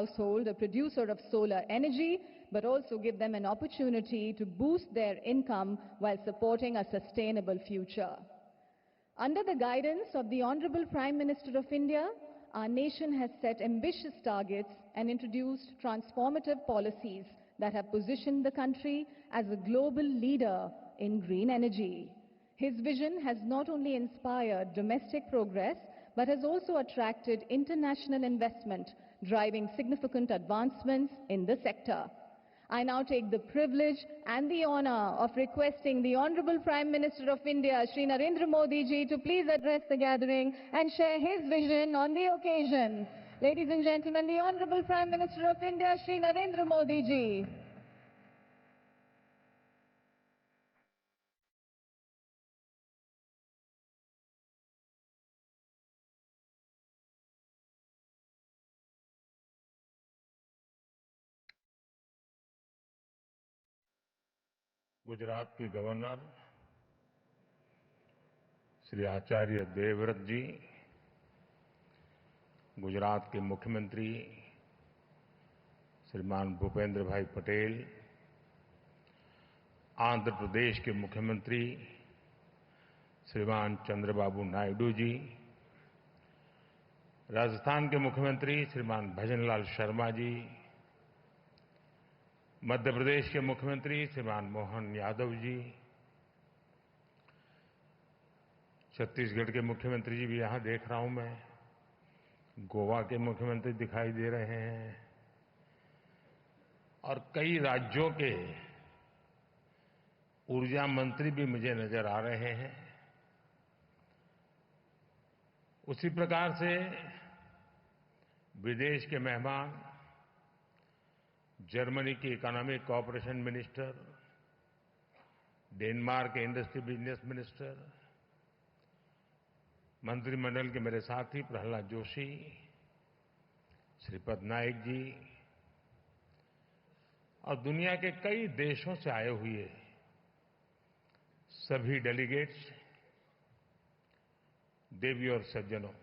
household a producer of solar energy, but also give them an opportunity to boost their income while supporting a sustainable future. Under the guidance of the Honorable Prime Minister of India, our nation has set ambitious targets and introduced transformative policies that have positioned the country as a global leader in green energy. His vision has not only inspired domestic progress, but has also attracted international investment, driving significant advancements in the sector. I now take the privilege and the honor of requesting the Honorable Prime Minister of India, Shri Narendra Modi ji, to please address the gathering and share his vision on the occasion. Ladies and gentlemen, the Honorable Prime Minister of India, Shri Narendra Modi ji. Gujarat की governor Shri Acharya Devvrat जी, गुजरात के मुख्यमंत्री श्रीमान भूपेंद्र भाई पटेल, आंध्र प्रदेश के मुख्यमंत्री श्रीमान चंद्रबाबू नायडू जी, राजस्थान के मुख्यमंत्री श्रीमान भजनलाल शर्मा जी, मध्य प्रदेश के मुख्यमंत्री श्रीमान मोहन यादव जी, छत्तीसगढ़ के मुख्यमंत्री जी भी यहां देख रहा हूं मैं, गोवा के मुख्यमंत्री दिखाई दे रहे हैं और कई राज्यों के ऊर्जा मंत्री भी मुझे नजर आ रहे हैं। उसी प्रकार से विदेश के मेहमान, जर्मनी के इकोनॉमिक कोऑपरेशन मिनिस्टर, डेनमार्क के इंडस्ट्री बिजनेस मिनिस्टर, मंत्रिमंडल के मेरे साथी प्रहलाद जोशी, श्रीपद नाइक जी और दुनिया के कई देशों से आए हुए सभी डेलीगेट्स, देवी और सज्जनों,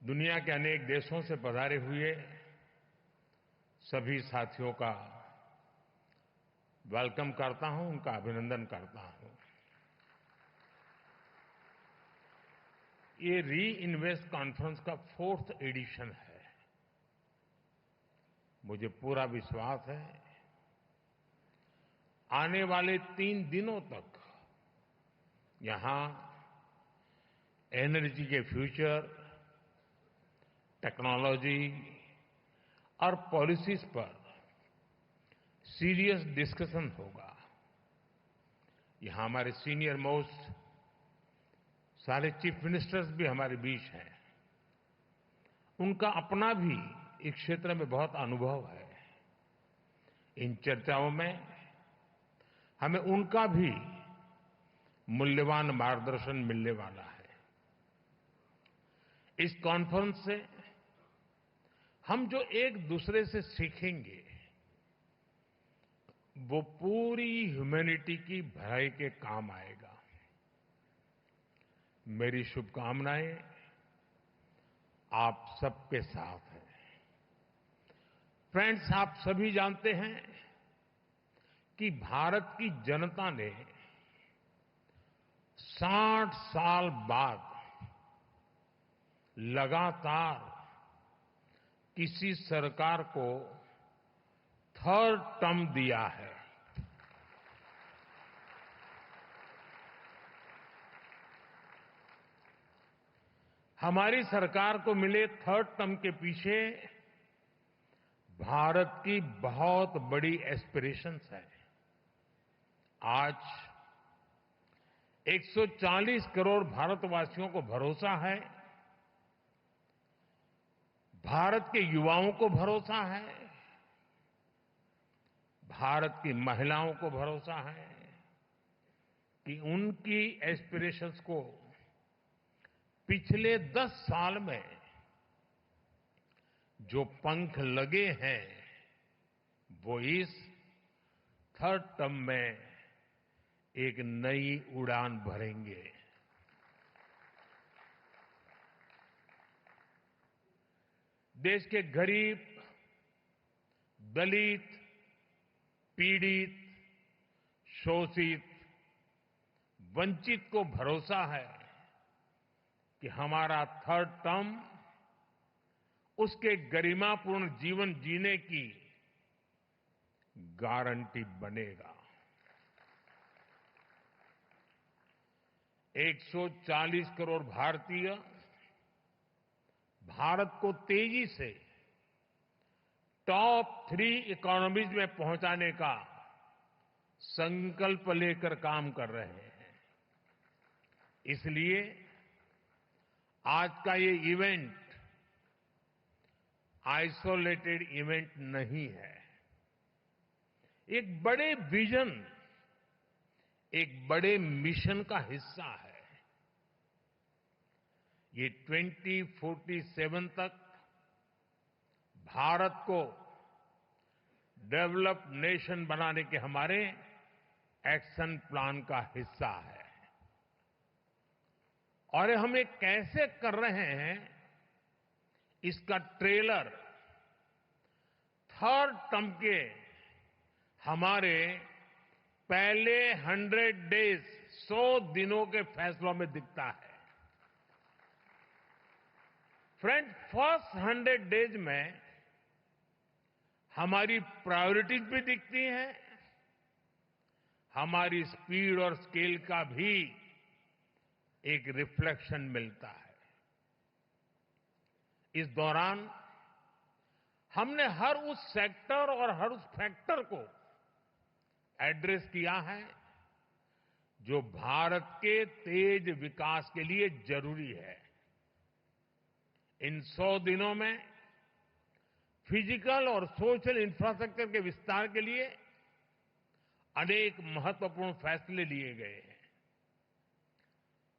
दुनिया के अनेक देशों से पधारे हुए सभी साथियों का वेलकम करता हूं, उनका अभिनंदन करता हूं। ये री इन्वेस्ट कॉन्फ्रेंस का 4th एडिशन है। मुझे पूरा विश्वास है आने वाले 3 दिनों तक यहां एनर्जी के फ्यूचर, टेक्नोलॉजी और पॉलिसीज पर सीरियस डिस्कशन होगा। यहां हमारे सीनियर मोस्ट सारे चीफ मिनिस्टर्स भी हमारे बीच हैं। उनका अपना भी इस क्षेत्र में बहुत अनुभव है। इन चर्चाओं में हमें उनका भी मूल्यवान मार्गदर्शन मिलने वाला है। इस कॉन्फ्रेंस से हम जो एक दूसरे से सीखेंगे वो पूरी ह्यूमैनिटी की भलाई के काम आएगा। मेरी शुभकामनाएं आप सबके साथ हैं। फ्रेंड्स, आप सभी जानते हैं कि भारत की जनता ने 60 साल बाद लगातार किसी सरकार को 3rd टर्म दिया है। हमारी सरकार को मिले 3rd टर्म के पीछे भारत की बहुत बड़ी एस्पिरेशंस है। आज 140 करोड़ भारतवासियों को भरोसा है, भारत के युवाओं को भरोसा है, भारत की महिलाओं को भरोसा है कि उनकी एस्पिरेशंस को पिछले 10 साल में जो पंख लगे हैं वो इस 3rd टर्म में एक नई उड़ान भरेंगे। देश के गरीब, दलित, पीड़ित, शोषित, वंचित को भरोसा है कि हमारा थर्ड टर्म उसके गरिमापूर्ण जीवन जीने की गारंटी बनेगा। 140 करोड़ भारतीय भारत को तेजी से टॉप 3 इकोनॉमीज में पहुंचाने का संकल्प लेकर काम कर रहे हैं। इसलिए आज का ये इवेंट आइसोलेटेड इवेंट नहीं है। एक बड़े विजन, एक बड़े मिशन का हिस्सा है। ये 2047 तक भारत को डेवलप्ड नेशन बनाने के हमारे एक्शन प्लान का हिस्सा है। और हम ये कैसे कर रहे हैं, इसका ट्रेलर थर्ड टर्म के हमारे पहले 100 डेज 100 दिनों के फैसलों में दिखता है। फ्रेंड, फर्स्ट 100 डेज में हमारी प्रायोरिटीज भी दिखती हैं, हमारी स्पीड और स्केल का भी एक रिफ्लेक्शन मिलता है। इस दौरान हमने हर उस सेक्टर और हर उस फैक्टर को एड्रेस किया है जो भारत के तेज विकास के लिए जरूरी है। इन 100 दिनों में फिजिकल और सोशल इंफ्रास्ट्रक्चर के विस्तार के लिए अनेक महत्वपूर्ण फैसले लिए गए हैं।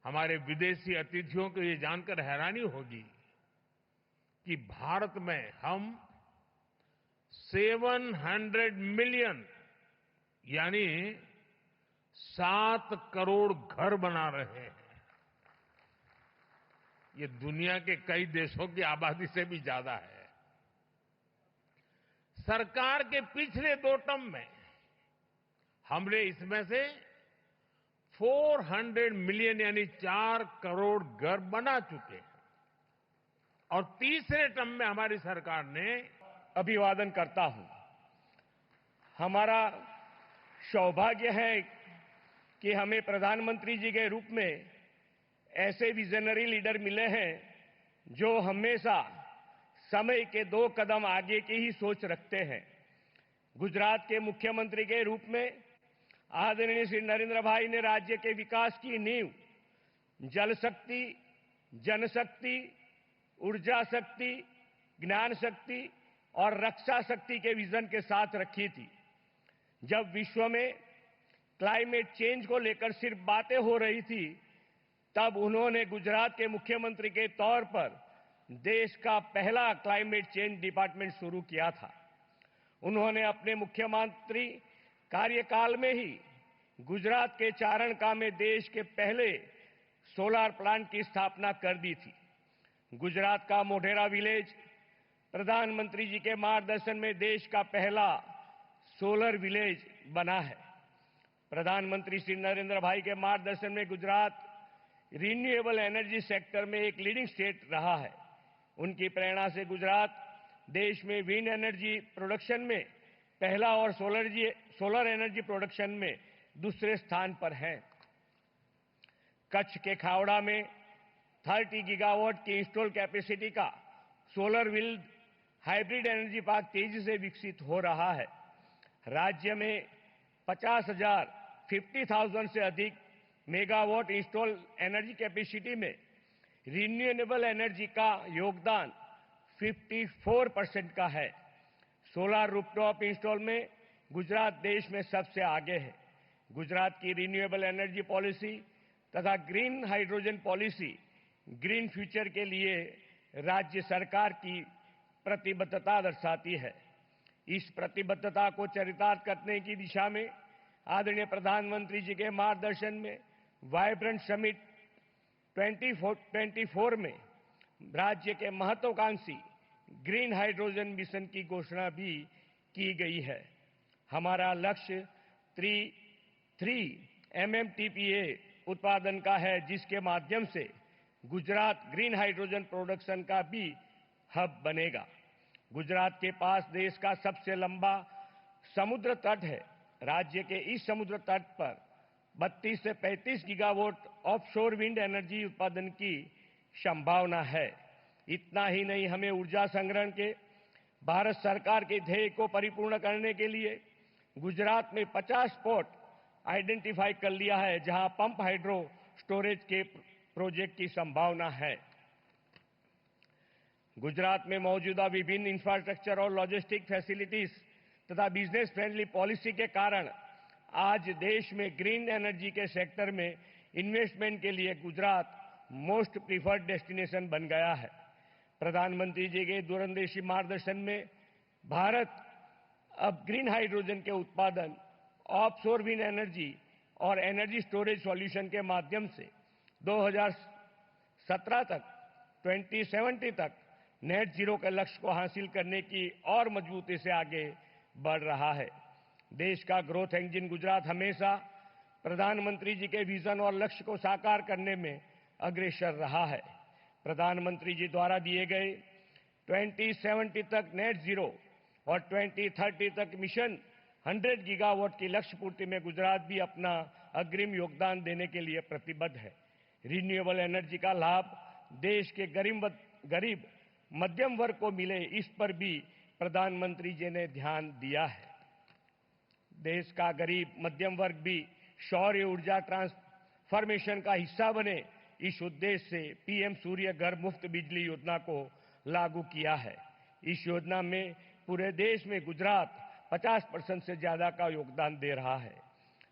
हमारे विदेशी अतिथियों को ये जानकर हैरानी होगी कि भारत में हम 700 मिलियन यानी 7 करोड़ घर बना रहे हैं। ये दुनिया के कई देशों की आबादी से भी ज्यादा है। सरकार के पिछले 2 टर्म में हमने इसमें से 400 मिलियन यानी 4 करोड़ घर बना चुके हैं। और तीसरे टर्म में हमारी सरकार ने अभिवादन करता हूं। हमारा सौभाग्य है कि हमें प्रधानमंत्री जी के रूप में ऐसे विजनरी लीडर मिले हैं जो हमेशा समय के 2 कदम आगे की ही सोच रखते हैं। गुजरात के मुख्यमंत्री के रूप में आदरणीय श्री नरेंद्र भाई ने राज्य के विकास की नींव जल शक्ति, जनशक्ति, ऊर्जा शक्ति, ज्ञान शक्ति और रक्षा शक्ति के विजन के साथ रखी थी। जब विश्व में क्लाइमेट चेंज को लेकर सिर्फ बातें हो रही थी, तब उन्होंने गुजरात के मुख्यमंत्री के तौर पर देश का पहला क्लाइमेट चेंज डिपार्टमेंट शुरू किया था। उन्होंने अपने मुख्यमंत्री कार्यकाल में ही गुजरात के चारणका में देश के पहले सोलर प्लांट की स्थापना कर दी थी। गुजरात का मोढेरा विलेज प्रधानमंत्री जी के मार्गदर्शन में देश का पहला सोलर विलेज बना है। प्रधानमंत्री श्री नरेंद्र भाई के मार्गदर्शन में गुजरात रिन्यूएबल एनर्जी सेक्टर में एक लीडिंग स्टेट रहा है। उनकी प्रेरणा से गुजरात देश में विंड एनर्जी प्रोडक्शन में पहला और सोलर एनर्जी प्रोडक्शन में दूसरे स्थान पर है। कच्छ के खावड़ा में 30 गीगावाट की इंस्टॉल कैपेसिटी का solar wind hybrid energy park तेजी से विकसित हो रहा है। राज्य में 50,000 से अधिक मेगावाट इंस्टॉल एनर्जी कैपेसिटी में रिन्यूएबल एनर्जी का योगदान 54% का है। सोलर रूफटॉप इंस्टॉल में गुजरात देश में सबसे आगे है। गुजरात की रिन्यूएबल एनर्जी पॉलिसी तथा green hydrogen policy green future के लिए राज्य सरकार की प्रतिबद्धता दर्शाती है। इस प्रतिबद्धता को चरितार्थ करने की दिशा में आदरणीय प्रधानमंत्री जी के मार्गदर्शन में वाइब्रेंट समिट 2024 में राज्य के महत्वाकांक्षी ग्रीन हाइड्रोजन मिशन की घोषणा भी की गई है। हमारा लक्ष्य 3 MMTPA उत्पादन का है, जिसके माध्यम से गुजरात ग्रीन हाइड्रोजन प्रोडक्शन का भी हब बनेगा। गुजरात के पास देश का सबसे लंबा समुद्र तट है। राज्य के इस समुद्र तट पर 32 से 35 गीगावाट ऑफशोर विंड एनर्जी उत्पादन की संभावना है। इतना ही नहीं, हमें ऊर्जा संग्रहण के भारत सरकार के ध्येय को परिपूर्ण करने के लिए गुजरात में 50 स्पॉट आइडेंटिफाई कर लिया है, जहां पंप हाइड्रो स्टोरेज के प्रोजेक्ट की संभावना है। गुजरात में मौजूदा विभिन्न इंफ्रास्ट्रक्चर और लॉजिस्टिक फैसिलिटीज तथा बिजनेस फ्रेंडली पॉलिसी के कारण आज देश में ग्रीन एनर्जी के सेक्टर में इन्वेस्टमेंट के लिए गुजरात मोस्ट प्रीफर्ड डेस्टिनेशन बन गया है। प्रधानमंत्री जी के दूरंदेशी मार्गदर्शन में भारत अब ग्रीन हाइड्रोजन के उत्पादन, ऑफशोर विंड एनर्जी और एनर्जी स्टोरेज सॉल्यूशन के माध्यम से 2017 तक 2070 तक नेट जीरो के लक्ष्य को हासिल करने की और मजबूती से आगे बढ़ रहा है। देश का ग्रोथ इंजन गुजरात हमेशा प्रधानमंत्री जी के विजन और लक्ष्य को साकार करने में अग्रसर रहा है। प्रधानमंत्री जी द्वारा दिए गए 2070 तक नेट जीरो और 2030 तक मिशन 100 गीगावाट की लक्ष्य पूर्ति में गुजरात भी अपना अग्रिम योगदान देने के लिए प्रतिबद्ध है। रिन्यूएबल एनर्जी का लाभ देश के गरीब मध्यम वर्ग को मिले, इस पर भी प्रधानमंत्री जी ने ध्यान दिया है। देश का गरीब मध्यम वर्ग भी सौर ऊर्जा ट्रांसफॉर्मेशन का हिस्सा बने, इस उद्देश्य से पीएम सूर्य घर मुफ्त बिजली योजना को लागू किया है। इस योजना में पूरे देश में गुजरात 50% से ज्यादा का योगदान दे रहा है।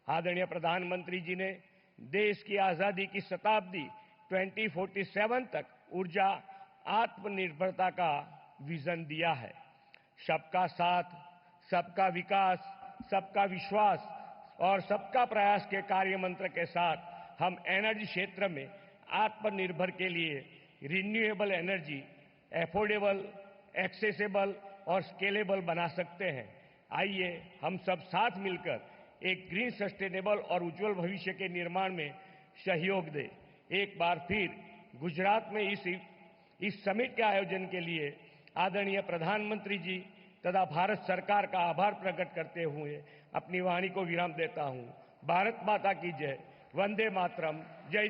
आदरणीय प्रधानमंत्री जी ने देश की आजादी की शताब्दी 2047 तक ऊर्जा आत्मनिर्भरता का विजन दिया है। सबका साथ, सबका विकास, सबका विश्वास और सबका प्रयास के कार्य मंत्र के साथ हम एनर्जी क्षेत्र में आत्मनिर्भर के लिए रिन्यूएबल एनर्जी एफोर्डेबल, एक्सेसिबल और स्केलेबल बना सकते हैं। आइए हम सब साथ मिलकर एक ग्रीन, सस्टेनेबल और उज्जवल भविष्य के निर्माण में सहयोग दें। एक बार फिर गुजरात में इस समिट के आयोजन के लिए आदरणीय प्रधानमंत्री जी तथा भारत सरकार का आभार प्रकट करते हुए अपनी वाणी को विराम देता हूं। भारत माता की जय। वंदे मातरम। जय जय।